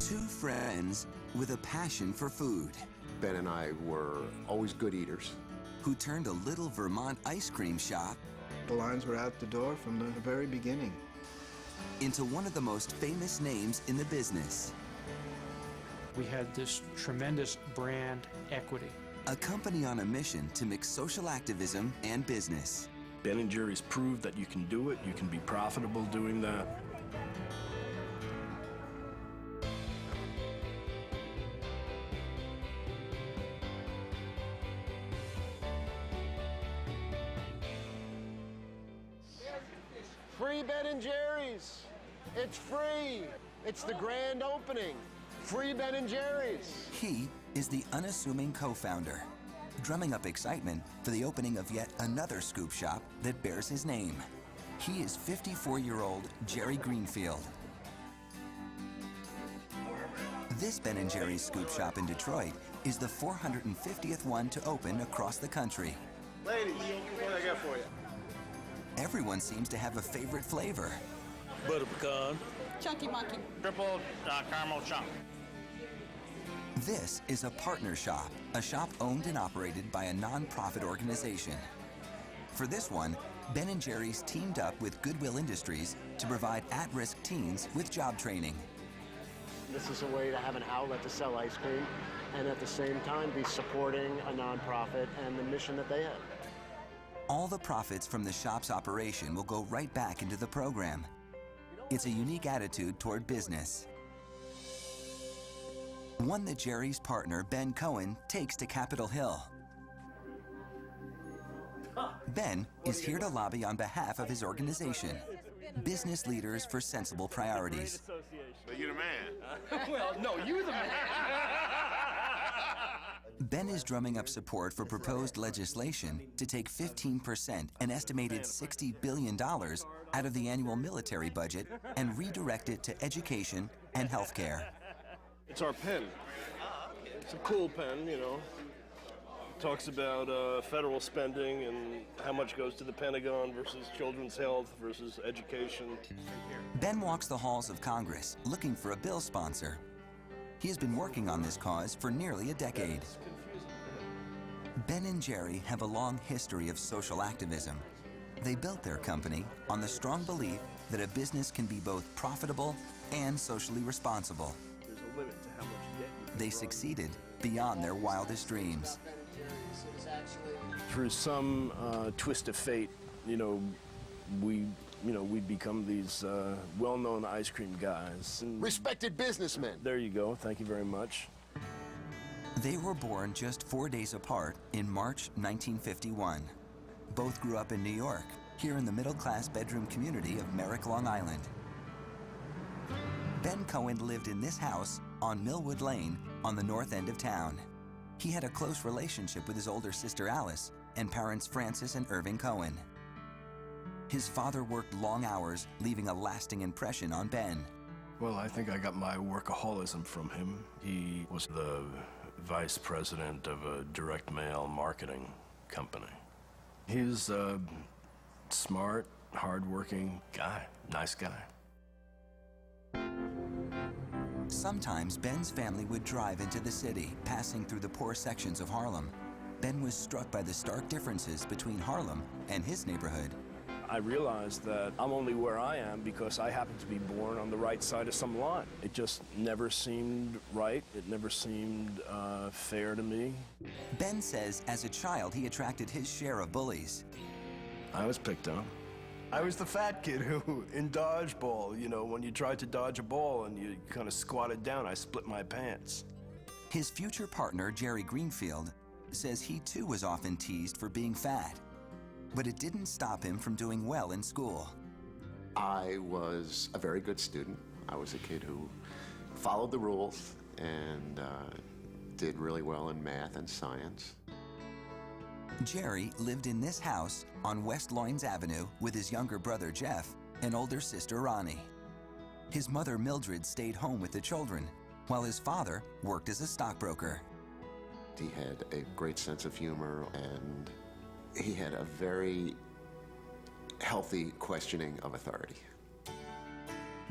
Two friends with a passion for food Ben and I were always good eaters. who turned a little Vermont ice cream shop The lines were out the door from the very beginning. into one of the most famous names in the business. We had this tremendous brand equity. A company on a mission to mix social activism and business. Ben & Jerry's proved that you can do it, you can be profitable doing that. Free Ben & Jerry's. It's free. It's the grand opening. Free Ben & Jerry's. He is the unassuming co-founder, drumming up excitement for the opening of yet another scoop shop that bears his name. He is 54-year-old Jerry Greenfield. This Ben & Jerry's scoop shop in Detroit is the 450th one to open across the country. Ladies, what I got for you? Everyone seems to have a favorite flavor. Butter pecan. Chunky Monkey. Triple caramel chunk. This is a partner shop, a shop owned and operated by a non-profit organization. For this one, Ben & Jerry's teamed up with Goodwill Industries to provide at-risk teens with job training. This is a way to have an outlet to sell ice cream and at the same time be supporting a nonprofit and the mission that they have. All the profits from the shop's operation will go right back into the program. It's a unique attitude toward business. One that Jerry's partner, Ben Cohen, takes to Capitol Hill. Ben is here to lobby on behalf of his organization, Business Leaders for Sensible Priorities. So you're the man. Well, no, you're the man. Ben is drumming up support for proposed legislation to take 15%, an estimated $60 billion, out of the annual military budget and redirect it to education and healthcare. It's our pen. It's a cool pen, you know. It talks about federal spending and how much goes to the Pentagon versus children's health versus education. Ben walks the halls of Congress looking for a bill sponsor. He has been working on this cause for nearly a decade. Ben & Jerry have a long history of social activism. They built their company on the strong belief that a business can be both profitable and socially responsible. There's a limit to how much debt you can They run. succeeded beyond their wildest dreams. Through some twist of fate, we'd become these well-known ice cream guys. And Respected businessmen. there you go. Thank you very much. They were born just 4 days apart in March 1951. Both grew up in New York, here in the middle-class bedroom community of Merrick, Long Island. Ben Cohen lived in this house on Millwood Lane on the north end of town. He had a close relationship with his older sister Alice and parents Francis and Irving Cohen. His father worked long hours, leaving a lasting impression on Ben. Well, I think I got my workaholism from him. He was the vice president of a direct mail marketing company. He's a smart, hardworking guy, nice guy. Sometimes Ben's family would drive into the city, passing through the poor sections of Harlem. Ben was struck by the stark differences between Harlem and his neighborhood. I realized that I'm only where I am because I happen to be born on the right side of some line. It just never seemed right. It never seemed fair to me. Ben says as a child he attracted his share of bullies. I was picked on. I was the fat kid who, in dodgeball, when you tried to dodge a ball and you kind of squatted down, I split my pants. His future partner, Jerry Greenfield, says he too was often teased for being fat. But it didn't stop him from doing well in school. I was a very good student. I was a kid who followed the rules and did really well in math and science. Jerry lived in this house on West Loynes Avenue with his younger brother Jeff and older sister Ronnie. His mother Mildred stayed home with the children, while his father worked as a stockbroker. He had a great sense of humor, and he had a very healthy questioning of authority.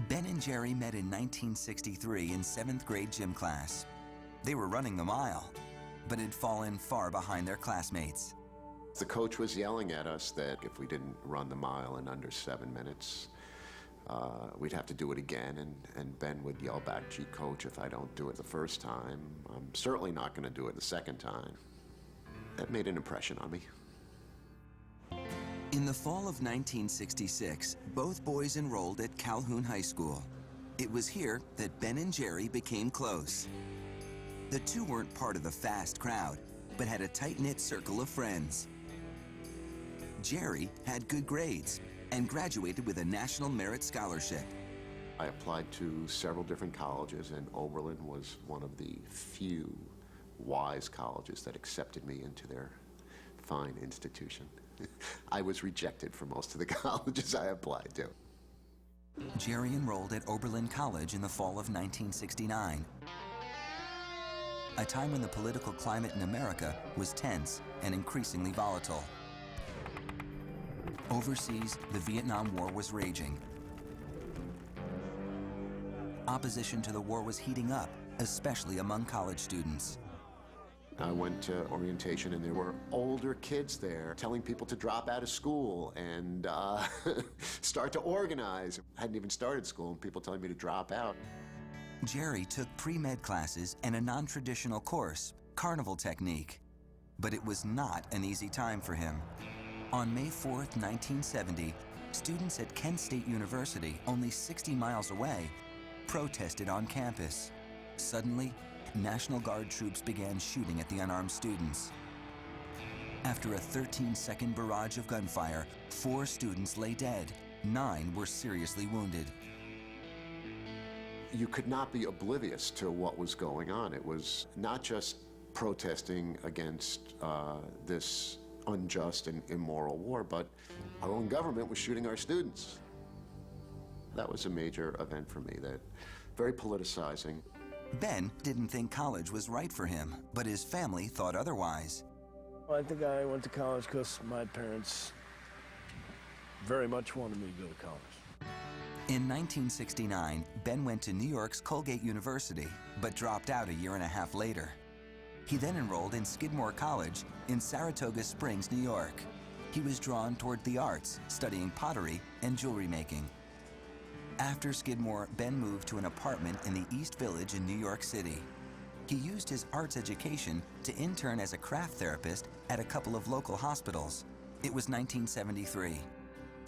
Ben and Jerry met in 1963 in 7th grade gym class. They were running the mile, but had fallen far behind their classmates. The coach was yelling at us that if we didn't run the mile in under 7 minutes, we'd have to do it again, and Ben would yell back, "Gee, coach, if I don't do it the first time, I'm certainly not going to do it the second time." That made an impression on me. In the fall of 1966, both boys enrolled at Calhoun High School. It was here that Ben and Jerry became close. The two weren't part of the fast crowd, but had a tight-knit circle of friends. Jerry had good grades and graduated with a National Merit Scholarship. I applied to several different colleges, and Oberlin was one of the few wise colleges that accepted me into their fine institution. I was rejected from most of the colleges I applied to. Jerry enrolled at Oberlin College in the fall of 1969, a time when the political climate in America was tense and increasingly volatile. Overseas, the Vietnam War was raging. Opposition to the war was heating up, especially among college students. I went to orientation, and there were older kids there telling people to drop out of school and start to organize. I hadn't even started school, and people telling me to drop out. Jerry took pre-med classes and a non-traditional course, Carnival Technique. But it was not an easy time for him. On May 4th, 1970, students at Kent State University, only 60 miles away, protested on campus. Suddenly, National Guard troops began shooting at the unarmed students. After a 13-second barrage of gunfire, 4 students lay dead. 9 were seriously wounded. You could not be oblivious to what was going on. It was not just protesting against this unjust and immoral war, but our own government was shooting our students. That was a major event for me, that very politicizing. Ben didn't think college was right for him, but his family thought otherwise. I think I went to college because my parents very much wanted me to go to college. In 1969, Ben went to New York's Colgate University, but dropped out a year and a half later. He then enrolled in Skidmore College in Saratoga Springs, New York. He was drawn toward the arts, studying pottery and jewelry making. After Skidmore, Ben moved to an apartment in the East Village in New York City. He used his arts education to intern as a craft therapist at a couple of local hospitals. It was 1973.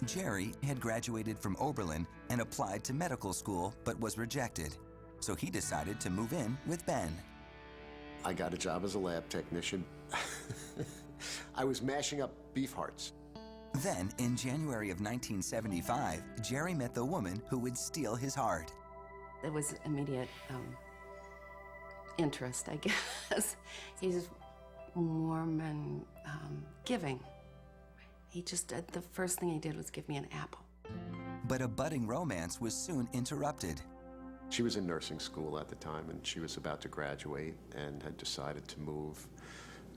Jerry had graduated from Oberlin and applied to medical school, but was rejected. So he decided to move in with Ben. I got a job as a lab technician. I was mashing up beef hearts. Then, in January of 1975, Jerry met the woman who would steal his heart. It was immediate interest, I guess. He's warm and giving. He just, the first thing he did was give me an apple. But a budding romance was soon interrupted. She was in nursing school at the time, and she was about to graduate and had decided to move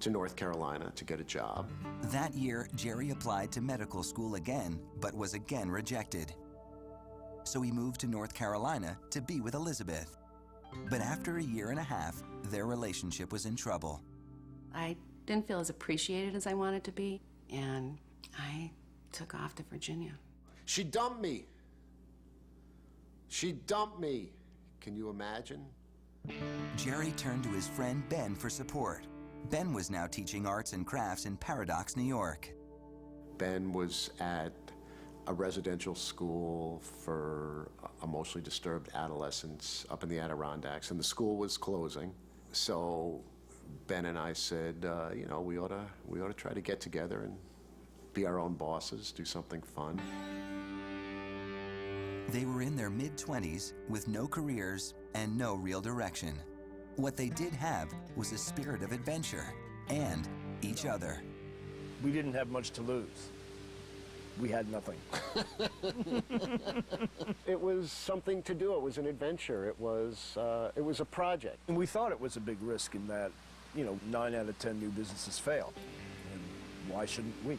to North Carolina to get a job. That year, Jerry applied to medical school again, but was again rejected. So he moved to North Carolina to be with Elizabeth. But after a year and a half, their relationship was in trouble. I didn't feel as appreciated as I wanted to be, and I took off to Virginia. She dumped me. She dumped me. Can you imagine? Jerry turned to his friend Ben for support. Ben was now teaching arts and crafts in Paradox, New York. Ben was at a residential school for emotionally disturbed adolescents up in the Adirondacks, and the school was closing. So Ben and I said, you know, we ought to try to get together and be our own bosses, do something fun. They were in their mid-20s with no careers and no real direction. What they did have was a spirit of adventure and each other. We didn't have much to lose. We had nothing. It was something to do. It was an adventure. It was a project. And we thought it was a big risk in that, you know, 9 out of 10 new businesses fail. And why shouldn't we?